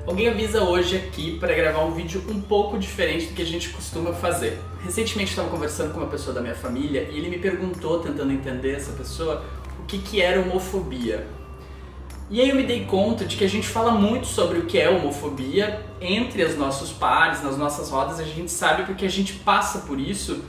Alguém avisa hoje aqui para gravar um vídeo um pouco diferente do que a gente costuma fazer. Recentemente estava conversando com uma pessoa da minha família e ele me perguntou, tentando entender essa pessoa, o que era homofobia. E aí eu me dei conta de que a gente fala muito sobre o que é homofobia entre os nossos pares, nas nossas rodas, a gente sabe porque a gente passa por isso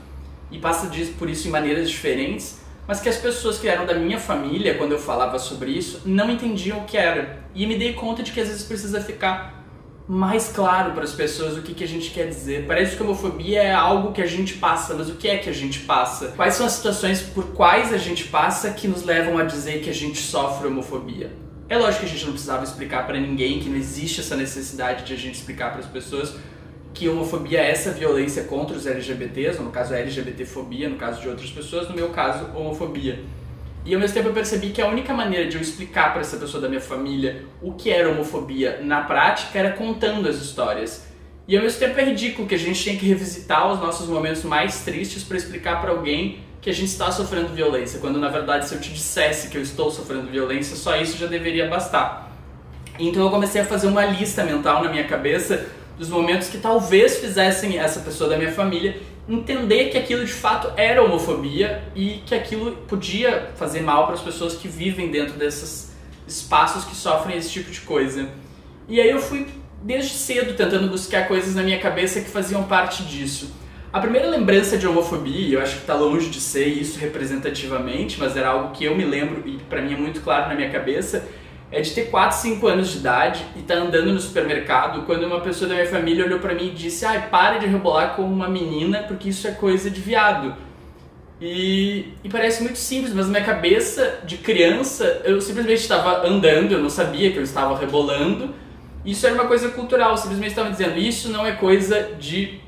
e passa por isso em maneiras diferentes, mas que as pessoas que eram da minha família, quando eu falava sobre isso, não entendiam o que era. E me dei conta de que às vezes precisa ficar mais claro para as pessoas o que a gente quer dizer. Parece que a homofobia é algo que a gente passa, mas o que é que a gente passa? Quais são as situações por quais a gente passa que nos levam a dizer que a gente sofre homofobia? É lógico que a gente não precisava explicar para ninguém, que não existe essa necessidade de a gente explicar para as pessoas que homofobia é essa violência contra os LGBTs, ou no caso a LGBTfobia, no caso de outras pessoas, no meu caso, homofobia. E ao mesmo tempo eu percebi que a única maneira de eu explicar para essa pessoa da minha família o que era homofobia na prática era contando as histórias. E ao mesmo tempo é ridículo que a gente tenha que revisitar os nossos momentos mais tristes para explicar para alguém que a gente está sofrendo violência, quando na verdade se eu te dissesse que eu estou sofrendo violência, só isso já deveria bastar. Então eu comecei a fazer uma lista mental na minha cabeça dos momentos que talvez fizessem essa pessoa da minha família entender que aquilo de fato era homofobia e que aquilo podia fazer mal para as pessoas que vivem dentro desses espaços que sofrem esse tipo de coisa. E aí eu fui desde cedo tentando buscar coisas na minha cabeça que faziam parte disso. A primeira lembrança de homofobia, eu acho que está longe de ser isso representativamente, mas era algo que eu me lembro e para mim é muito claro na minha cabeça, é de ter 4, 5 anos de idade e estar andando no supermercado quando uma pessoa da minha família olhou pra mim e disse: "Ai, pare de rebolar como uma menina, porque isso é coisa de viado". E parece muito simples, mas na minha cabeça de criança eu simplesmente estava andando, eu não sabia que eu estava rebolando. Isso era uma coisa cultural, eu simplesmente estava dizendo: isso não é coisa de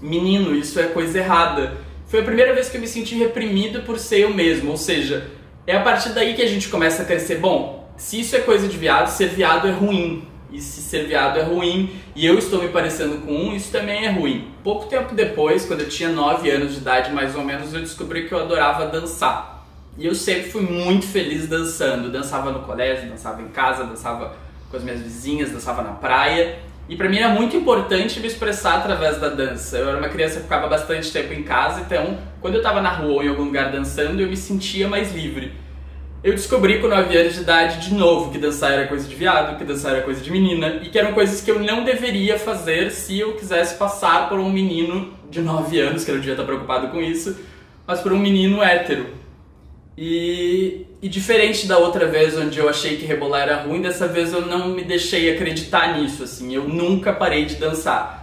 menino, isso é coisa errada. Foi a primeira vez que eu me senti reprimido por ser eu mesmo, ou seja, é a partir daí que a gente começa a crescer. Bom, se isso é coisa de viado, ser viado é ruim. E se ser viado é ruim e eu estou me parecendo com um, isso também é ruim. Pouco tempo depois, quando eu tinha 9 anos de idade mais ou menos, eu descobri que eu adorava dançar. E eu sempre fui muito feliz dançando. Dançava no colégio, dançava em casa, dançava com as minhas vizinhas, dançava na praia. E pra mim era muito importante me expressar através da dança. Eu era uma criança que ficava bastante tempo em casa, então quando eu estava na rua ou em algum lugar dançando, eu me sentia mais livre. Eu descobri com 9 anos de idade de novo que dançar era coisa de viado, que dançar era coisa de menina e que eram coisas que eu não deveria fazer se eu quisesse passar por um menino de 9 anos, que eu não devia estar preocupado com isso, mas por um menino hétero. E diferente da outra vez onde eu achei que rebolar era ruim, dessa vez eu não me deixei acreditar nisso, assim, eu nunca parei de dançar.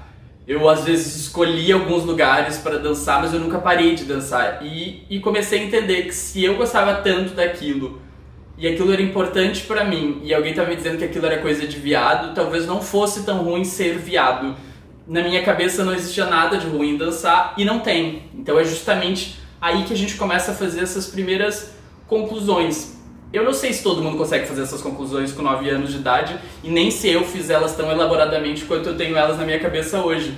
Eu às vezes escolhi alguns lugares para dançar, mas eu nunca parei de dançar. E comecei a entender que se eu gostava tanto daquilo e aquilo era importante para mim e alguém estava me dizendo que aquilo era coisa de viado, talvez não fosse tão ruim ser viado. Na minha cabeça não existia nada de ruim em dançar e não tem. Então é justamente aí que a gente começa a fazer essas primeiras conclusões. Eu não sei se todo mundo consegue fazer essas conclusões com 9 anos de idade e nem se eu fiz elas tão elaboradamente quanto eu tenho elas na minha cabeça hoje.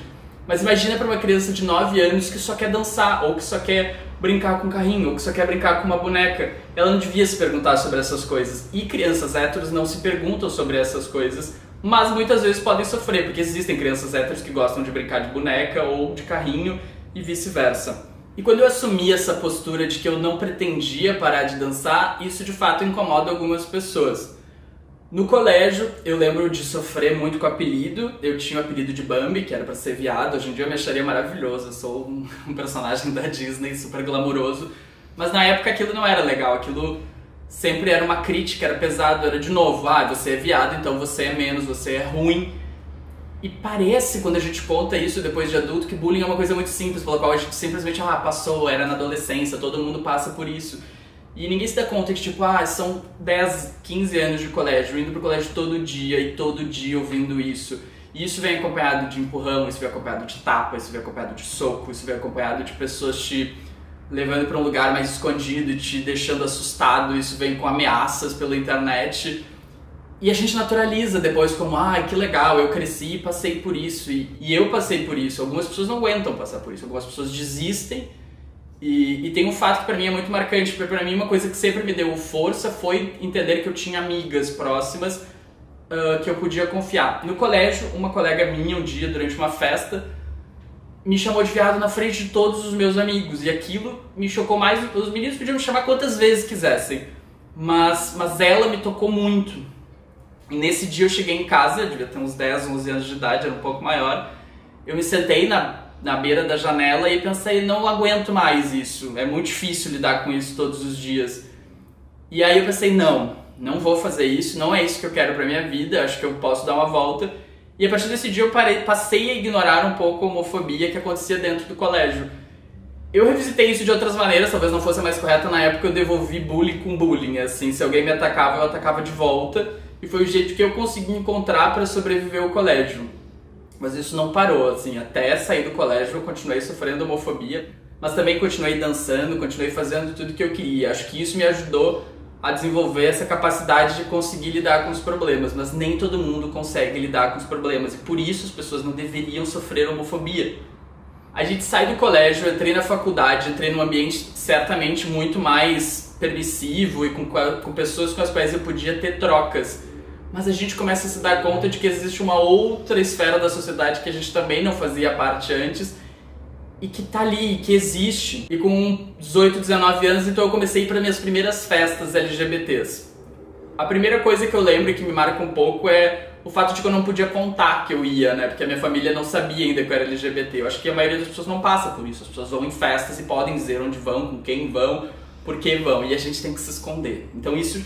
Mas imagina para uma criança de 9 anos que só quer dançar, ou que só quer brincar com um carrinho, ou que só quer brincar com uma boneca. Ela não devia se perguntar sobre essas coisas. E crianças héteros não se perguntam sobre essas coisas, mas muitas vezes podem sofrer, porque existem crianças héteros que gostam de brincar de boneca ou de carrinho e vice-versa. E quando eu assumi essa postura de que eu não pretendia parar de dançar, isso de fato incomoda algumas pessoas. No colégio, eu lembro de sofrer muito com apelido. Eu tinha o apelido de Bambi, que era pra ser viado. Hoje em dia eu me acharia maravilhoso. Eu sou um personagem da Disney super glamouroso. Mas na época aquilo não era legal. Aquilo sempre era uma crítica, era pesado. Era de novo, você é viado, então você é menos, você é ruim. E parece, quando a gente conta isso depois de adulto, que bullying é uma coisa muito simples, pela qual a gente simplesmente, passou, era na adolescência, todo mundo passa por isso. E ninguém se dá conta que, são 10, 15 anos de colégio, indo pro colégio todo dia e todo dia ouvindo isso. E isso vem acompanhado de empurrão, isso vem acompanhado de tapa, isso vem acompanhado de soco, isso vem acompanhado de pessoas te levando para um lugar mais escondido e te deixando assustado, isso vem com ameaças pela internet. E a gente naturaliza depois como, que legal, eu cresci e passei por isso, e eu passei por isso. Algumas pessoas não aguentam passar por isso, algumas pessoas desistem. E tem um fato que pra mim é muito marcante, porque pra mim uma coisa que sempre me deu força foi entender que eu tinha amigas próximas que eu podia confiar. No colégio, uma colega minha, um dia, durante uma festa, me chamou de viado na frente de todos os meus amigos. E aquilo me chocou mais. Os meninos podiam me chamar quantas vezes quisessem. Mas ela me tocou muito. E nesse dia eu cheguei em casa, eu devia ter uns 10, 11 anos de idade, era um pouco maior. Eu me sentei na beira da janela e pensei, não aguento mais isso. É muito difícil lidar com isso todos os dias. E aí eu pensei, não vou fazer isso, não é isso que eu quero pra minha vida, acho que eu posso dar uma volta. E a partir desse dia eu passei a ignorar um pouco a homofobia que acontecia dentro do colégio. Eu revisitei isso de outras maneiras, talvez não fosse a mais correta. Na época eu devolvi bullying com bullying, assim, se alguém me atacava, eu atacava de volta. E foi o jeito que eu consegui encontrar para sobreviver ao colégio. Mas isso não parou, assim, até sair do colégio eu continuei sofrendo homofobia, mas também continuei dançando, continuei fazendo tudo que eu queria. Acho que isso me ajudou a desenvolver essa capacidade de conseguir lidar com os problemas, mas nem todo mundo consegue lidar com os problemas e por isso as pessoas não deveriam sofrer homofobia. A gente sai do colégio, eu entrei na faculdade, entrei num ambiente certamente muito mais permissivo e com pessoas com as quais eu podia ter trocas, mas a gente começa a se dar conta de que existe uma outra esfera da sociedade que a gente também não fazia parte antes e que tá ali, que existe. E com 18, 19 anos, então eu comecei a ir para minhas primeiras festas LGBTs. A primeira coisa que eu lembro e que me marca um pouco é o fato de que eu não podia contar que eu ia, né? Porque a minha família não sabia ainda que eu era LGBT. Eu acho que a maioria das pessoas não passa por isso. As pessoas vão em festas e podem dizer onde vão, com quem vão, por que vão. E a gente tem que se esconder. Então isso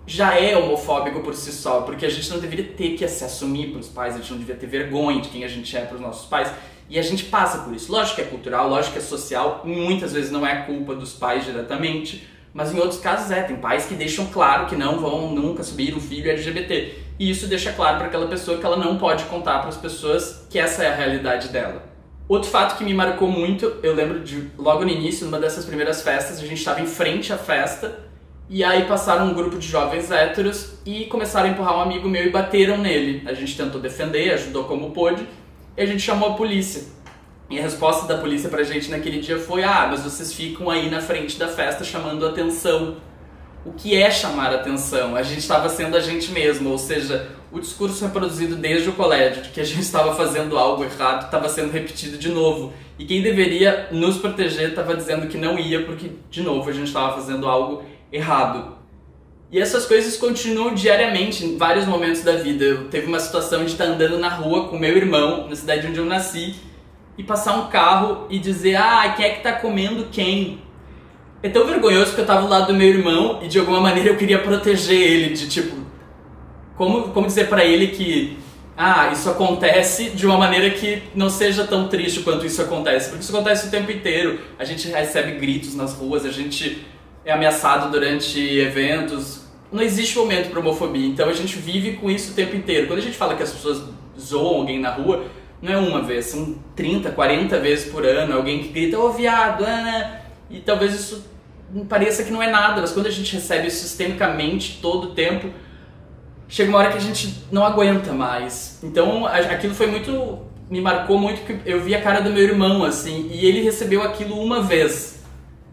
já é homofóbico por si só, porque a gente não deveria ter que se assumir para os pais, a gente não deveria ter vergonha de quem a gente é para os nossos pais. E a gente passa por isso. Lógico que é cultural, lógico que é social, muitas vezes não é culpa dos pais diretamente, mas em outros casos tem pais que deixam claro que não vão nunca subir um filho LGBT. E isso deixa claro para aquela pessoa que ela não pode contar para as pessoas que essa é a realidade dela. Outro fato que me marcou muito, eu lembro de logo no início, numa dessas primeiras festas, a gente estava em frente à festa, e aí passaram um grupo de jovens héteros e começaram a empurrar um amigo meu e bateram nele. A gente tentou defender, ajudou como pôde, e a gente chamou a polícia. E a resposta da polícia pra gente naquele dia foi: mas vocês ficam aí na frente da festa chamando atenção. O que é chamar atenção? A gente estava sendo a gente mesmo, ou seja, o discurso reproduzido desde o colégio de que a gente estava fazendo algo errado estava sendo repetido de novo. E quem deveria nos proteger estava dizendo que não ia porque, de novo, a gente estava fazendo algo errado. E essas coisas continuam diariamente, em vários momentos da vida. Eu teve uma situação de estar andando na rua com meu irmão, na cidade onde eu nasci, e passar um carro e dizer: quem é que tá comendo quem? É tão vergonhoso porque eu tava do lado do meu irmão e de alguma maneira eu queria proteger ele, de tipo, como dizer pra ele que isso acontece de uma maneira que não seja tão triste quanto isso acontece, porque isso acontece o tempo inteiro. A gente recebe gritos nas ruas, a gente é ameaçado durante eventos. Não existe momento para homofobia, então a gente vive com isso o tempo inteiro. Quando a gente fala que as pessoas zoam alguém na rua, não é uma vez, são 30, 40 vezes por ano, alguém que grita: ô viado, e talvez isso pareça que não é nada, mas quando a gente recebe isso sistemicamente todo o tempo, chega uma hora que a gente não aguenta mais. Então aquilo foi muito, me marcou muito, porque eu vi a cara do meu irmão assim, e ele recebeu aquilo uma vez.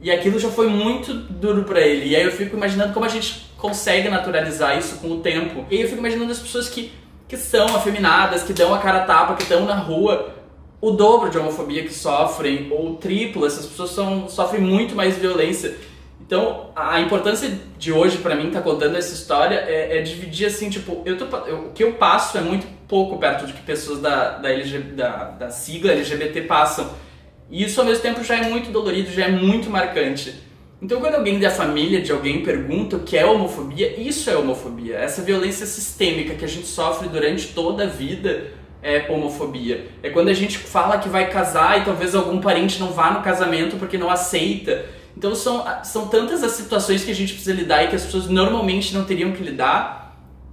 E aquilo já foi muito duro pra ele. E aí eu fico imaginando como a gente consegue naturalizar isso com o tempo. E aí eu fico imaginando as pessoas que são afeminadas, que dão a cara a tapa, que estão na rua, o dobro de homofobia que sofrem, ou o triplo. Essas pessoas sofrem muito mais violência. Então a importância de hoje pra mim, tá contando essa história, é dividir assim, tipo, o que eu passo é muito pouco perto do que pessoas da sigla LGBT passam. E isso ao mesmo tempo já é muito dolorido, já é muito marcante. Então quando alguém da família de alguém pergunta o que é homofobia, isso é homofobia. Essa violência sistêmica que a gente sofre durante toda a vida é homofobia. É quando a gente fala que vai casar e talvez algum parente não vá no casamento porque não aceita. Então são tantas as situações que a gente precisa lidar e que as pessoas normalmente não teriam que lidar,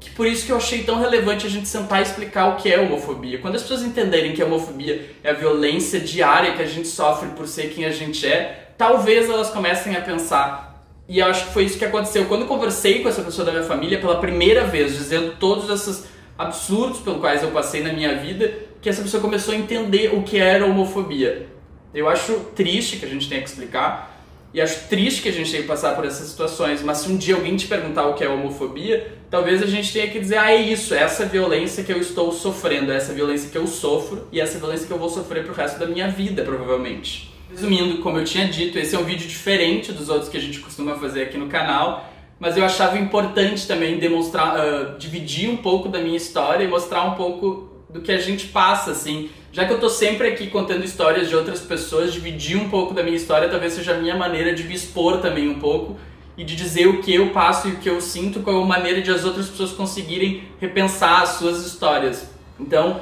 que por isso que eu achei tão relevante a gente sentar e explicar o que é homofobia. Quando as pessoas entenderem que a homofobia é a violência diária que a gente sofre por ser quem a gente é, talvez elas comecem a pensar. E eu acho que foi isso que aconteceu. Quando eu conversei com essa pessoa da minha família pela primeira vez, dizendo todos esses absurdos pelos quais eu passei na minha vida, que essa pessoa começou a entender o que era homofobia. Eu acho triste que a gente tenha que explicar, e acho triste que a gente tenha que passar por essas situações, mas se um dia alguém te perguntar o que é homofobia, talvez a gente tenha que dizer, é isso, essa violência que eu estou sofrendo, essa violência que eu sofro e essa violência que eu vou sofrer pro resto da minha vida, provavelmente. Resumindo, como eu tinha dito, esse é um vídeo diferente dos outros que a gente costuma fazer aqui no canal, mas eu achava importante também demonstrar, dividir um pouco da minha história e mostrar um pouco do que a gente passa, assim. Já que eu tô sempre aqui contando histórias de outras pessoas, dividir um pouco da minha história talvez seja a minha maneira de me expor também um pouco e de dizer o que eu passo e o que eu sinto como maneira de as outras pessoas conseguirem repensar as suas histórias. Então,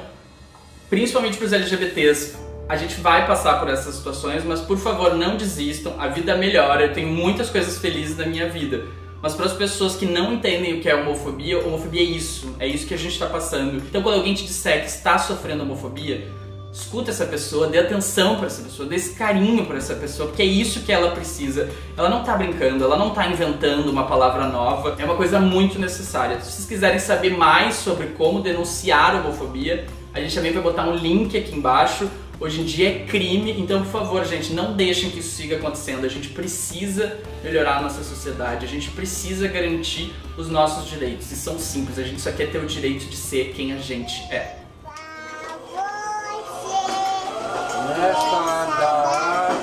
principalmente para os LGBTs, a gente vai passar por essas situações, mas por favor não desistam, a vida melhora, eu tenho muitas coisas felizes na minha vida. Mas para as pessoas que não entendem o que é homofobia é isso que a gente está passando. Então quando alguém te disser que está sofrendo homofobia, escuta essa pessoa, dê atenção para essa pessoa, dê esse carinho para essa pessoa, porque é isso que ela precisa. Ela não está brincando, ela não está inventando uma palavra nova, é uma coisa muito necessária. Se vocês quiserem saber mais sobre como denunciar a homofobia, a gente também vai botar um link aqui embaixo. Hoje em dia é crime, então por favor, gente, não deixem que isso siga acontecendo. A gente precisa melhorar a nossa sociedade, a gente precisa garantir os nossos direitos. E são simples, a gente só quer ter o direito de ser quem a gente é. Nesta data,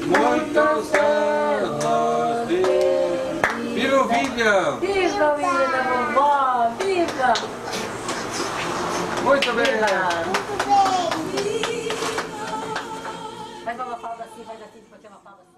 muitos anos de... Viva o William! Viva o William da vovó! Viva! Muito bem! Mas ela fala assim, faz assim, porque ela fala assim.